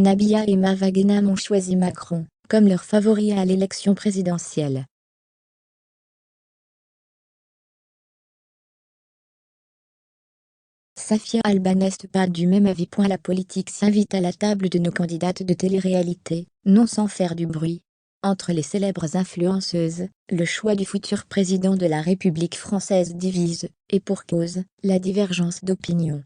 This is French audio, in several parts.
Nabila et Mava Ghenam ont choisi Macron comme leur favori à l'élection présidentielle. Safia Alba n'est pas du même avis. La politique s'invite à la table de nos candidates de télé-réalité, non sans faire du bruit. Entre les célèbres influenceuses, le choix du futur président de la République française divise, et pour cause, la divergence d'opinion.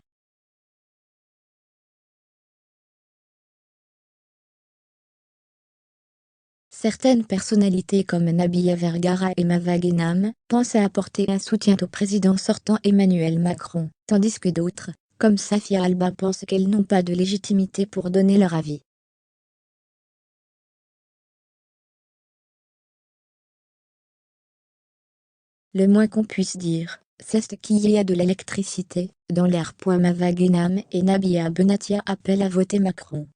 Certaines personnalités comme Nabila Vergara et Mava Ghenam pensent à apporter un soutien au président sortant Emmanuel Macron, tandis que d'autres, comme Safia Alba, pensent qu'elles n'ont pas de légitimité pour donner leur avis. Le moins qu'on puisse dire, c'est qu'il y a de l'électricité dans l'air. Mava Ghenam et Nabila Benatia appellent à voter Macron.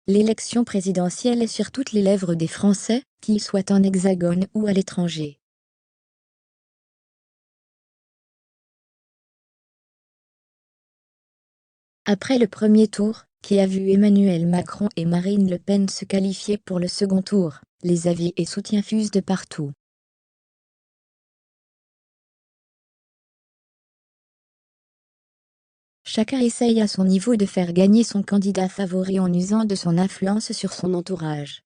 L'élection présidentielle est sur toutes les lèvres des Français, qu'ils soient en Hexagone ou à l'étranger. Après le premier tour, qui a vu Emmanuel Macron et Marine Le Pen se qualifier pour le second tour, les avis et soutiens fusent de partout. Chacun essaye à son niveau de faire gagner son candidat favori en usant de son influence sur son entourage.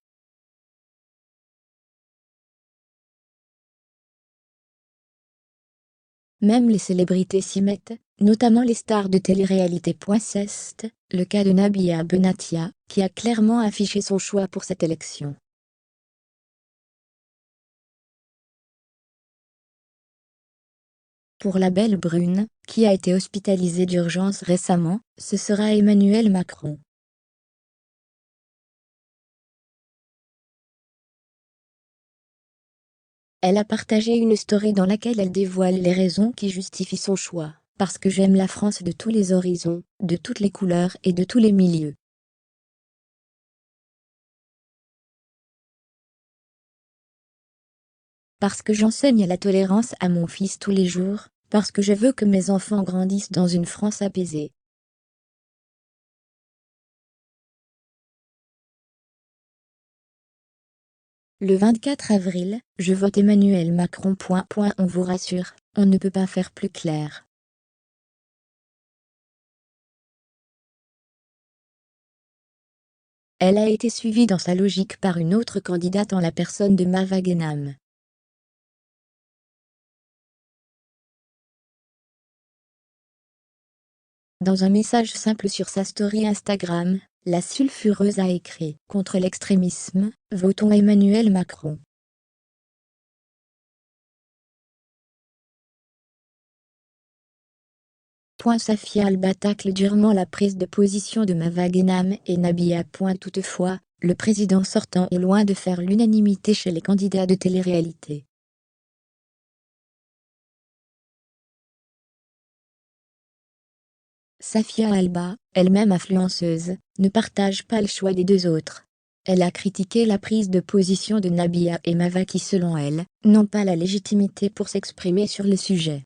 Même les célébrités s'y mettent, notamment les stars de télé-réalité. C'est le cas de Nabila Benatia, qui a clairement affiché son choix pour cette élection. Pour la belle brune, qui a été hospitalisée d'urgence récemment, ce sera Emmanuel Macron. Elle a partagé une story dans laquelle elle dévoile les raisons qui justifient son choix. Parce que j'aime la France de tous les horizons, de toutes les couleurs et de tous les milieux. Parce que j'enseigne la tolérance à mon fils tous les jours, parce que je veux que mes enfants grandissent dans une France apaisée. Le 24 avril, je vote Emmanuel Macron. On vous rassure, on ne peut pas faire plus clair. Elle a été suivie dans sa logique par une autre candidate en la personne de Mava Ghenam. Dans un message simple sur sa story Instagram, la sulfureuse a écrit « Contre l'extrémisme, votons Emmanuel Macron ». Safia Alba tacle durement la prise de position de Mava Ghenam et Nabila. Toutefois, le président sortant est loin de faire l'unanimité chez les candidats de télé-réalité. Safia Alba, elle-même influenceuse, ne partage pas le choix des deux autres. Elle a critiqué la prise de position de Nabila et Mava qui, selon elle, n'ont pas la légitimité pour s'exprimer sur le sujet.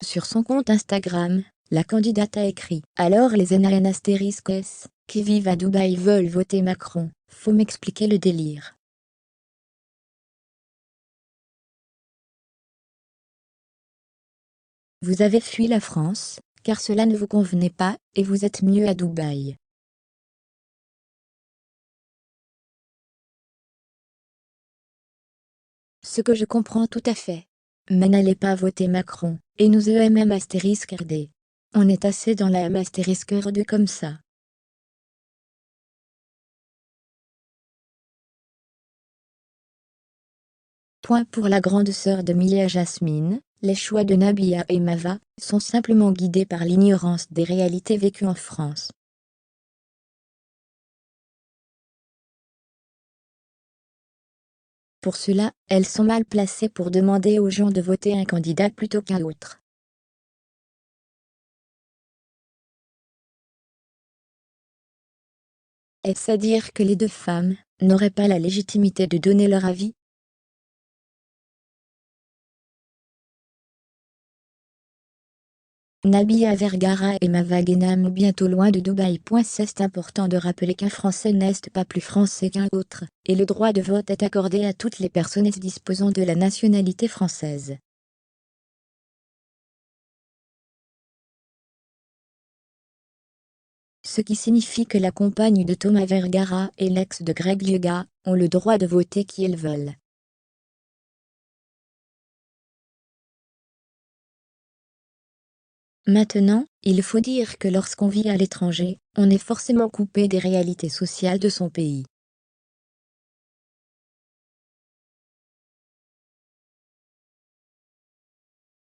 Sur son compte Instagram, la candidate a écrit « Alors les NAN*S qui vivent à Dubaï veulent voter Macron, faut m'expliquer le délire. » Vous avez fui la France, car cela ne vous convenait pas, et vous êtes mieux à Dubaï. Ce que je comprends tout à fait. Mais n'allez pas voter Macron, et nous EMM*RD. On est assez dans la M*RD comme ça. Pour la grande sœur de Milia Jasmine, les choix de Nabila et Mava sont simplement guidés par l'ignorance des réalités vécues en France. Pour cela, elles sont mal placées pour demander aux gens de voter un candidat plutôt qu'un autre. Est-ce à dire que les deux femmes n'auraient pas la légitimité de donner leur avis? Nabila Vergara et Mava Ghenam bientôt loin de Dubaï. C'est important de rappeler qu'un Français n'est pas plus français qu'un autre, et le droit de vote est accordé à toutes les personnes disposant de la nationalité française. Ce qui signifie que la compagne de Thomas Vergara et l'ex de Greg Liuga ont le droit de voter qui ils veulent. Maintenant, il faut dire que lorsqu'on vit à l'étranger, on est forcément coupé des réalités sociales de son pays.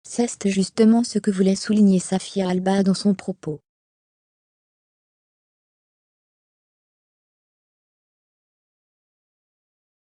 C'est justement ce que voulait souligner Safia Alba dans son propos.